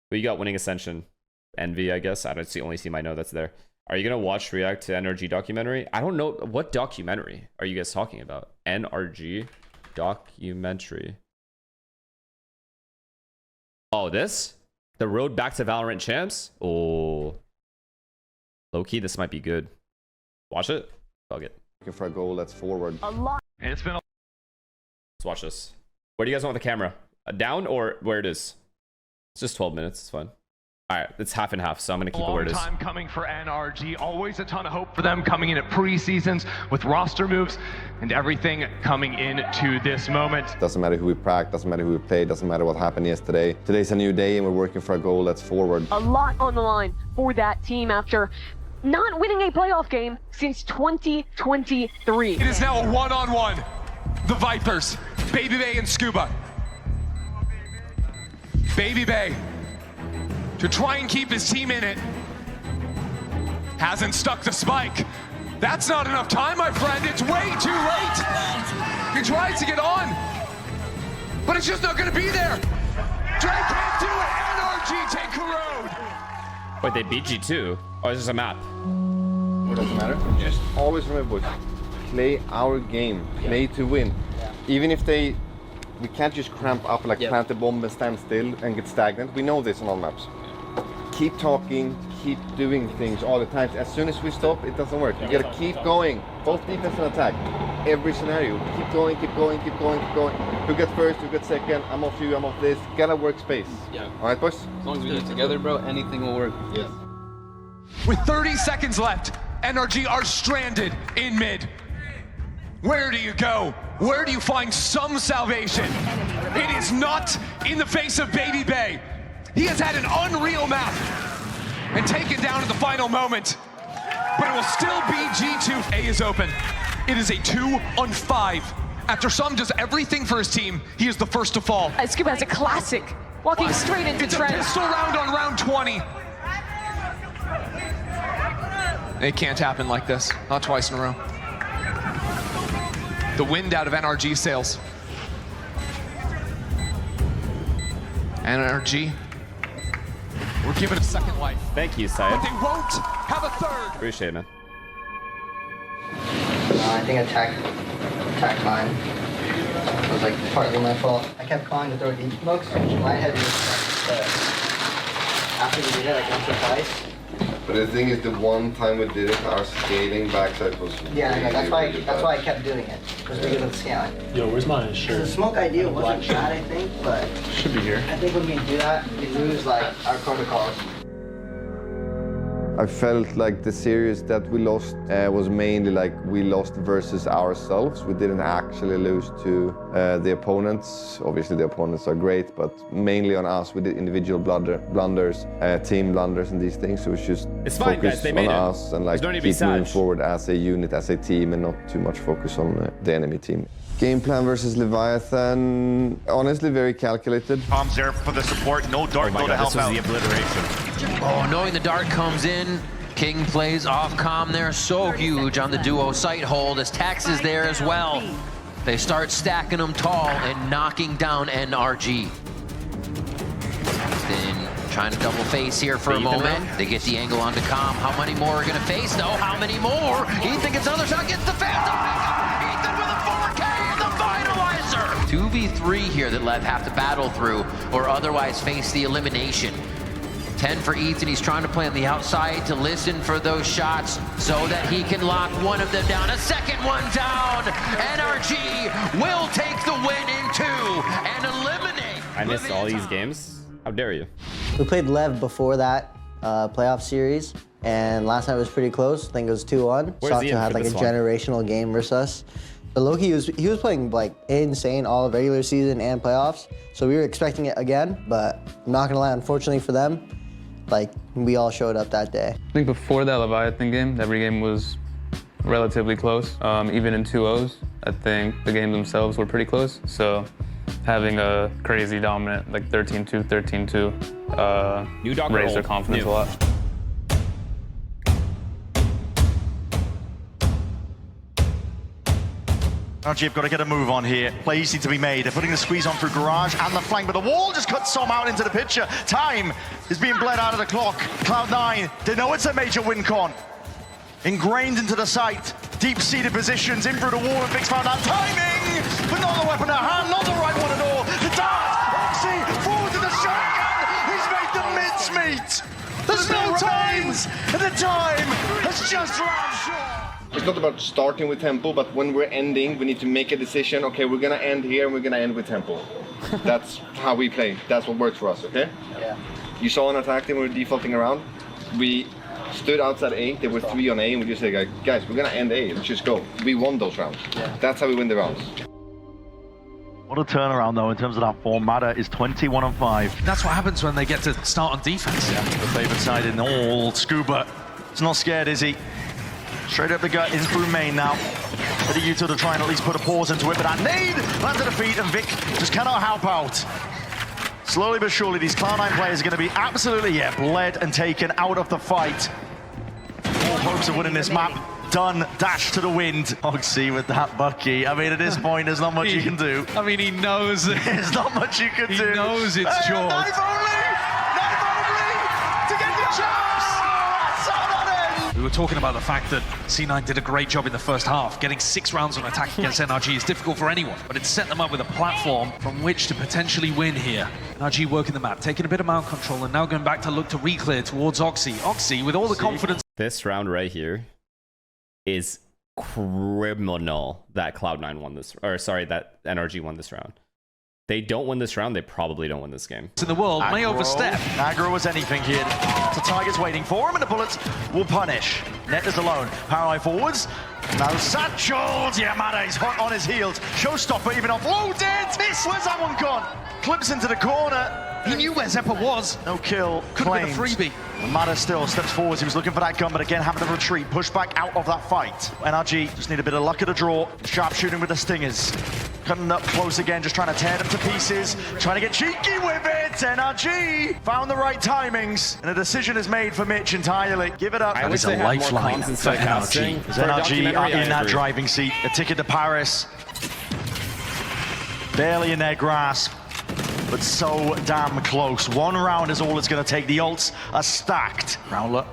Well, you got winning Ascension. Envy, I guess. I don't see only see my note that's there. Are you gonna watch react to NRG documentary? I don't know what documentary are you guys talking about. NRG documentary. Oh, this? The road back to Valorant champs? Oh. Low-key, this might be good. Watch it. Fuck it. Looking for a goal that's forward. A lot. And it's been a Let's watch this. Where do you guys want the camera? Down or where it is? It's just 12 minutes. It's fine. All right, it's half and half, so I'm gonna keep it where it is. long time coming for NRG. Always a ton of hope for them coming in at pre-seasons with roster moves and everything coming into this moment. Doesn't matter who we practice, doesn't matter who we play, doesn't matter what happened yesterday. Today's a new day and we're working for a goal that's forward. A lot on the line for that team after not winning a playoff game since 2023. It is now a one-on-one. The Vipers, Baby Bay and Scuba. Baby Bay, to try and keep his team in it, hasn't stuck the spike. That's not enough time, my friend. It's way too late. He tries to get on, but it's just not going to be there. Dre can't do it. NRG take the road. Wait, they beat G2? Oh, it's just a map. It doesn't matter. Just always remember, boys, play our game, play to win. Even if we can't just cramp up like plant a bomb and stand still and get stagnant. We know this on all maps. Keep talking, keep doing things all the time. As soon as we stop, it doesn't work. You gotta keep going, both defense and attack. Every scenario, keep going, keep going, keep going, keep going. Who gets first, who gets second, I'm off you, I'm off this. Gotta work space. Yeah. All right, boys? As long as we do it together, bro, anything will work. Yes. With 30 seconds left, NRG are stranded in mid. Where do you go? Where do you find some salvation? It is not in the face of Baby Bay. He has had an unreal map and taken down at the final moment, but it will still be G2. A is open. It is a 2-on-5. After Sum does everything for his team, he is the first to fall. Scuba has a classic, walking straight into It's Trent. a pistol round on round 20. It can't happen like this, not twice in a row. The wind out of NRG sails. NRG, we're giving a second life. Thank you, But Syed. they won't have a third. Appreciate it, man. I think I attacked mine. It was like partly my fault. I kept calling to throw deep smokes. My head was after we did it like once or twice. But the thing is, the one time we did it, our scaling backside was Yeah, I know. That's really why I kept doing it. Because because of the scaling. Yo, where's my The shirt? smoke idea wasn't bad, I think, but Should be here. I think when we do that, we lose like our protocols. I felt like the series that we lost was mainly like we lost versus ourselves. We didn't actually lose to the opponents. Obviously the opponents are great, but mainly on us. We did individual blunders, team blunders and these things. So it's just It's fine, focus guys. They on made it. us and like There's no need to be keep moving sad. forward as a unit, as a team, and not too much focus on the enemy team. Game plan versus Leviathan, honestly very calculated. Tom's there for the support, no dart, Oh my no to god, help this was out. the obliteration. Oh, knowing the dart comes in, King plays off comm there, so huge on the duo sight hold as Tax is there as well. They start stacking them tall and knocking down NRG. Then trying to double face here for a moment. They get the angle onto comm. How many more are gonna face though? How many more? Ethan gets another shot, gets the Phantom. Ethan with a 4K and the finalizer. 2v3 here that Lev have to battle through or otherwise face the elimination. 10 for Ethan, he's trying to play on the outside to listen for those shots so that he can lock one of them down. A second one down. NRG will take the win in 2 and eliminate. I missed all these games. How dare you? We played Lev before that playoff series, and last night was pretty close. I think it was 2-1. Where's Ian Sato had for like a this one? generational game versus us. But Loki he was playing like insane all of regular season and playoffs. So we were expecting it again, but I'm not gonna lie, unfortunately for them, like we all showed up that day. I think before that Leviathan game, every game was relatively close. Even in 2-0s, I think the games themselves were pretty close. So having a crazy dominant, like 13-2, 13-2, raised their confidence a lot. NRG have got to get a move on here. Plays need to be made. They're putting the squeeze on through Garage and the flank, but the wall just cuts some out into the picture. Time is being bled out of the clock. Cloud9, they know it's a major win con. Ingrained into the site. Deep-seated positions in through the wall, and Vic's found that timing, but not the weapon at hand, not the right one at all. The dart, Oxy, forward to the shotgun. He's made the mincemeat. There's no times, and the time has just run short. It's not about starting with tempo, but when we're ending, we need to make a decision. Okay, we're gonna end here, and we're gonna end with tempo. That's how we play. That's what works for us. Okay? Yeah. You saw an attack team, we were defaulting around. We stood outside A, there were 3 on A, and we just said, guys, we're gonna end A, let's just go. We won those rounds. Yeah. That's how we win the rounds. What a turnaround though in terms of that form. Mada is 21-5. That's what happens when they get to start on defense. Yeah, the favored side in all. Scuba, he's not scared, is he? Straight up the gut, in through main now. Ready you to try and at least put a pause into it, but that nade lands at the feet, and Vic just cannot help out. Slowly but surely, these Cloud9 players are going to be absolutely, bled and taken out of the fight. All hopes of winning this map done, dash to the wind. Oxy with that Bucky. I mean, at this point, there's not much you can do. I mean, he knows it. There's not much you can do. He knows it's George. Knife only to get the chops. That's how that ends. We were talking about the fact that C9 did a great job in the first half. Getting 6 rounds on attack against NRG is difficult for anyone, but it set them up with a platform from which to potentially win here. NRG working the map, taking a bit of mount control, and now going back to look to re-clear towards Oxy. Oxy, with all the confidence. This round right here is criminal that Cloud9 won this, or sorry, that NRG won this round. They don't win this round, they probably don't win this game. In the world may overstep. Aggro was anything here. So Tiger's waiting for him, and the bullets will punish. Net is alone. Power forwards. Now satchels. Yeah, Mada is hot on his heels. Showstopper even offloaded. Miss. Where's that one gone? Clips into the corner. He knew where Zeppa was. No kill. Could have been a freebie. Mada still steps forwards. He was looking for that gun, but again having to retreat. Push back out of that fight. NRG just need a bit of luck at the draw. Sharp shooting with the stingers. Cutting up close again, just trying to tear them to pieces. Trying to get cheeky with it. NRG found the right timings, and a decision is made for Mitch entirely. Give it up. That is a lifeline for NRG. NRG are in that driving seat. A ticket to Paris. Barely in their grasp, but so damn close. 1 round is all it's going to take. The ults are stacked. Rowler.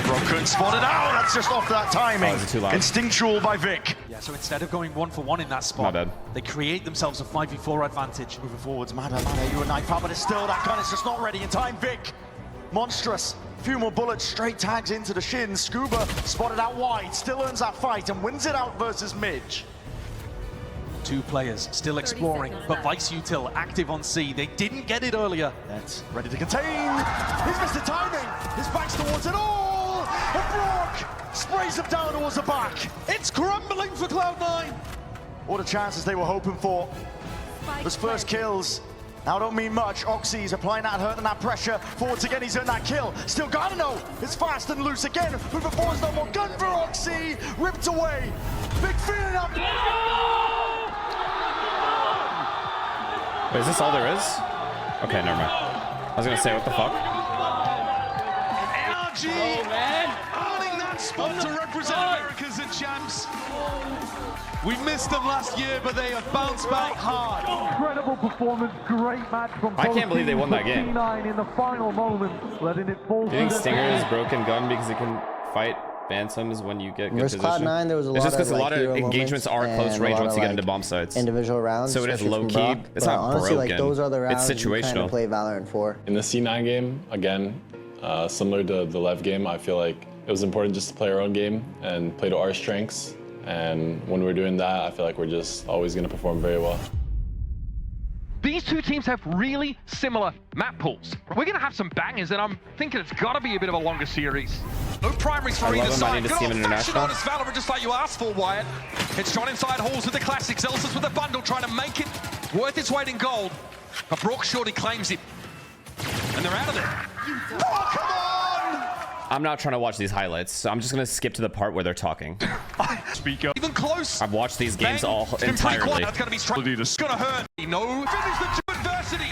Broken, spotted out. That's just off that timing. Instinctual by Vic. Yeah, so instead of going 1 for 1 in that spot, they create themselves a 5v4 advantage. Moving forwards, Mada, you a knife out, but it's still that gun is just not ready in time. Vic, monstrous. Few more bullets, straight tags into the shins. Scuba spotted out wide, still earns that fight and wins it out versus Midge. 2 players still exploring, but Vice Util active on C. They didn't get it earlier. That's ready to contain. He's missed the timing. His back's towards it all. And Brock sprays him down towards the back. It's crumbling for Cloud9. What the chances they were hoping for. Those first kills now don't mean much. Oxy's applying that hurt and that pressure. Forwards again, he's earned that kill. Still gotta know. It's fast and loose again. Moving forwards, no more gun for Oxy. Ripped away. Big feeling up. Wait, is this all there is? Okay, never mind. I was gonna say, what the fuck? NRG earning that spot to represent Americas at champs. We missed them last year, but they have bounced back hard. Incredible performance, great match from I can't believe they won that game. C9 in the final moment, letting it fall. Do you think Stinger is broken gun because he can fight Phantoms when you get good versus position? Cloud9, there was a lot just because of, a lot of engagements are close range once you get into bomb sites. Individual rounds. So it is low key. It's not honestly, broken. like those are the rounds it's situational. You kind of play Valorant for. In the C9 game, again, similar to the Lev game, I feel like it was important just to play our own game and play to our strengths. And when we're doing that, I feel like we're just always going to perform very well. These 2 teams have really similar map pools. We're going to have some bangers, and I'm thinking it's got to be a bit of a longer series. No primaries for either side. Good old-fashioned honest Valorant, just like you asked for, Wyatt. It's shot inside halls with the classics. Elsas with a bundle, trying to make it worth its weight in gold. But Brock shortly claims it. And they're out of there. Oh, come on! I'm not trying to watch these highlights, so I'm just gonna skip to the part where they're talking. Speak up. Even close. I've watched these games all entirely. That's gonna be strong. It's gonna hurt. No. Finish the 2 adversity.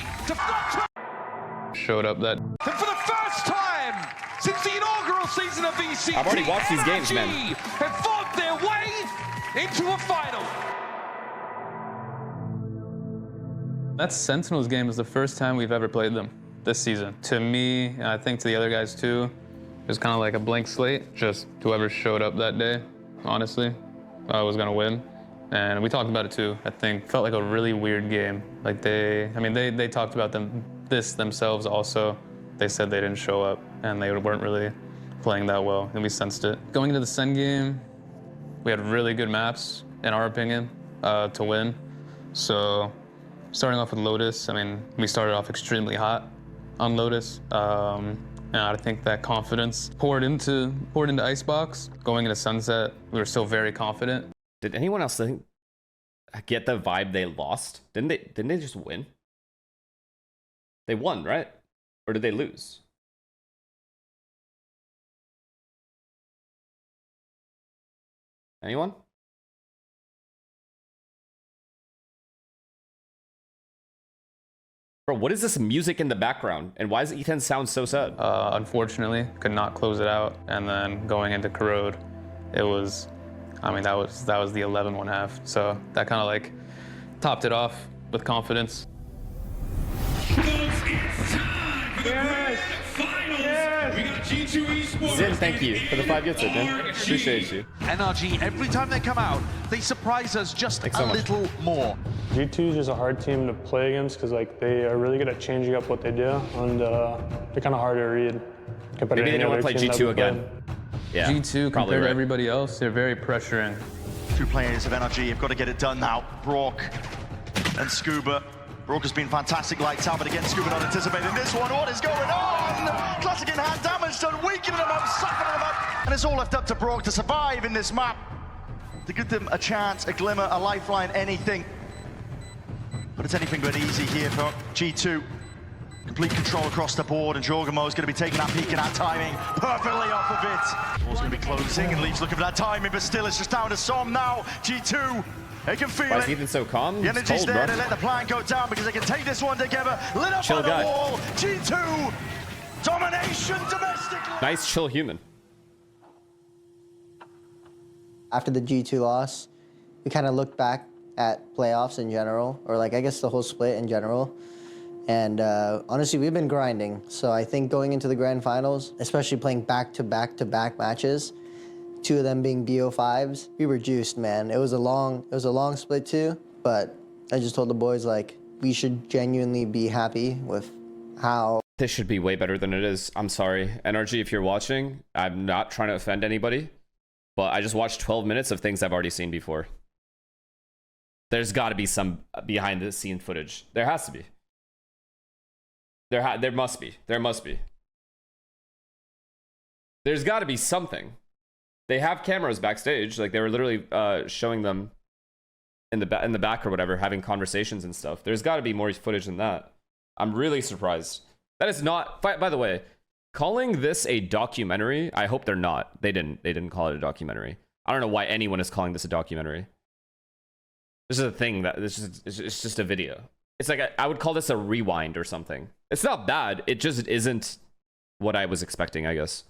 Showed up that. And for the first time since the inaugural season of VCT, I've already watched these games, man. Have fought their way into a final. That Sentinels game is the first time we've ever played them this season. To me, and I think to the other guys too, it was kind of like a blank slate. Just whoever showed up that day, honestly, was gonna win. And we talked about it too. I think felt like a really weird game. Like they talked about this themselves also. They said they didn't show up and they weren't really playing that well, and we sensed it. Going into the Sen game, we had really good maps, in our opinion, to win. So starting off with Lotus, I mean, we started off extremely hot on Lotus. And I think that confidence poured into Icebox. Going into Sunset, we were still very confident. Did anyone else get the vibe they lost? Didn't they just win? They won, right? Or did they lose? Anyone? Bro, what is this music in the background? And why does Ethan sound so sad? Unfortunately, could not close it out. And then going into Corrode, it was, I mean, that was the 11-1/2. So that kind of like topped it off with confidence. Zin, thank you for the 5 gifts, man. Appreciate you. NRG, every time they come out, they surprise us just a little more. G2 is just a hard team to play against because like they are really good at changing up what they do, and they're kind of hard to read. Maybe they don't want to play G2 again. Yeah, G2 compared to everybody else, they're very pressuring. Two players of NRG have got to get it done now. Brock and Scuba. Brock has been fantastic lights out, but again, Scuba not anticipating this one. What is going on? Classic in hand damage done, weakening them up, softening them up. And it's all left up to Brock to survive in this map. To give them a chance, a glimmer, a lifeline, anything. But it's anything but easy here for G2. Complete control across the board, and Jorgamo is going to be taking that peak and that timing perfectly off of it. Ball's going to be closing, and Leaf's looking for that timing, but still it's just down to Som now. G2, they can feel it. Why is Ethan so calm? The energy's there to let the plan go down because they can take this one together. Lit up by the wall. G2, domination domestically. Nice, chill human. After the G2 loss, we kind of looked back at playoffs in general, or like I guess the whole split in general. And honestly, we've been grinding. So I think going into the grand finals, especially playing back-to-back-to-back matches, 2 of them being BO5s, we were juiced, man. It was a long split too, but I just told the boys like we should genuinely be happy with how this should be way better than it is. I'm sorry, NRG, if you're watching, I'm not trying to offend anybody, but I just watched 12 minutes of things I've already seen before. There's got to be some behind the scene footage. There has to be. There must be. There must be. There's got to be something. They have cameras backstage. Like they were literally showing them in the back or whatever, having conversations and stuff. There's got to be more footage than that. I'm really surprised. That is not. By the way, calling this a documentary. I hope they're not. They didn't call it a documentary. I don't know why anyone is calling this a documentary. This is a thing that it's just a video. It's like I would call this a rewind or something. It's not bad. It just isn't what I was expecting, I guess.